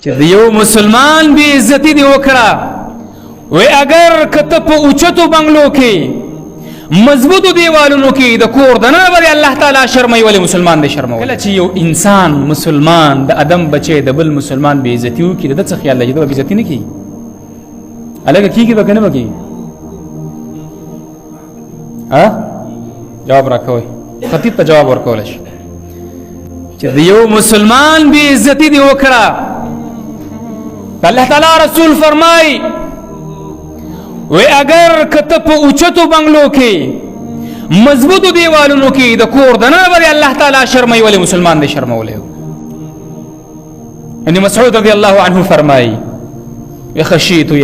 چې د یو مسلمان بې عزتي دې وکړه وی اگر که ته په اوچتو بنګلو کې مضبوطو دیوالونو کې د کور دننه به الله تعالی شرموي ولې مسلمان دې شرموي کله چې یو انسان مسلمان د ادم بچی د بل مسلمان بې عزتي وکړي د ده څه خیال دی چې د بې عزتي نه کېږي هلکه کېږي به که نه به کېږي جواب راکوئ خطیب ته جواب ورکولی شي چې د یو مسلمان بې عزتي دې وکړه د الله تعالی رسول فرمایي وی اگر که ته په اوچتو بنګلو کې مضبوطو دیوالونو کې د کور دننه به الله تعالی شرموي ولې مسلمان دې شرمولی ابن مسعود رضی الله عنه فرمایي خشیتو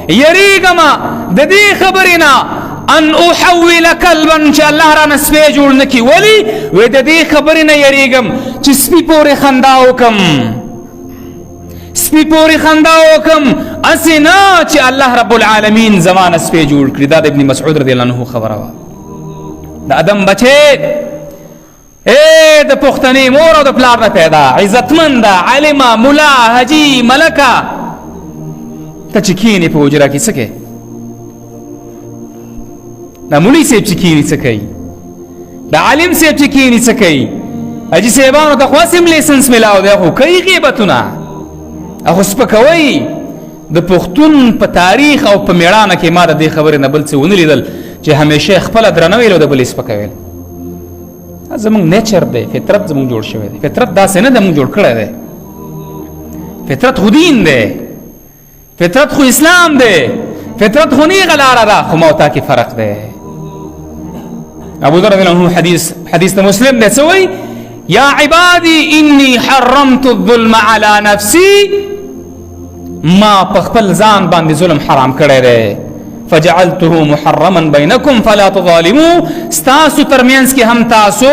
یریږمه د دې خبرې نه ان احول کلبا چې الله رانه سپی جوړ نه کړي ولې وی د دې خبرې نه یریږم چې سپي پورې خندا وکم سپی پوری خندا وکم اسی نه چې الله رب العالمین زمانه سپی جوړ کړي دا د ابن مسعود رضی الله عنه خبره وه د ادم بچی د پښتنې مور او د پلار نه پیدا عزتمنده عالمه ملا حجي ملکه ته چې کښېنې په حجره کې څه کوې د مولي صاحب چې کښېني څه کوي د عالم صاحب چې کښېني څه کوي حجي صاحبانو ته خو هسې هم لیسنس میلاو دی خو کوي غیبتونه اخو سپکوي د پښتون په تاریخ او په میړانه کې ما د دې خبرې نه بل څه ونه لیدل چې همیشه خپله درنه ویل او د بل یې سپکویل زموږ نیچر دی فطرت زموږ جوړ شوی دی فطرت داسې نه دی موږ جوړ کړی دی فطرت خو دین دی فطرت خو اسلام دی فطرت خو نیغه لاره ده خو ما او تا کې فرق دی ابو ذر رضی الله عنه حدیث د مسلم دی څه وایي یا عبادی انی حرمت الظلم علی نفسی ما په خپل ځان باندې ظلم حرام کړی دی فجعلته محرما بینکم فلا تظالموا ستاسو ترمنځ کې هم تاسو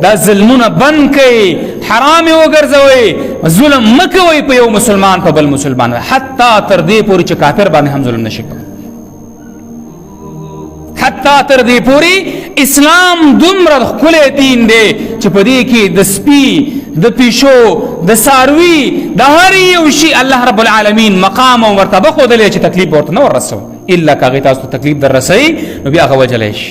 دا ظلمونه بند کړئ حرام یې وګرځوئ ظلم مه کوئ په یو مسلمان په بل مسلمان حتی تر دې پورې چې کافر باندې هم ظلم نشي کولی حتی تر دې پورې اسلام دومره ښکلی دین دی چې په دې کې د سپي د پیشو د څاروي د هر یو شي الله رب العالمین مقام او مرتبه ښودلی چې تکلیف ورته نه ور رسوي الا که هغې تاسو ته تکلیف در رسوي نو بیا هغه وجلی شي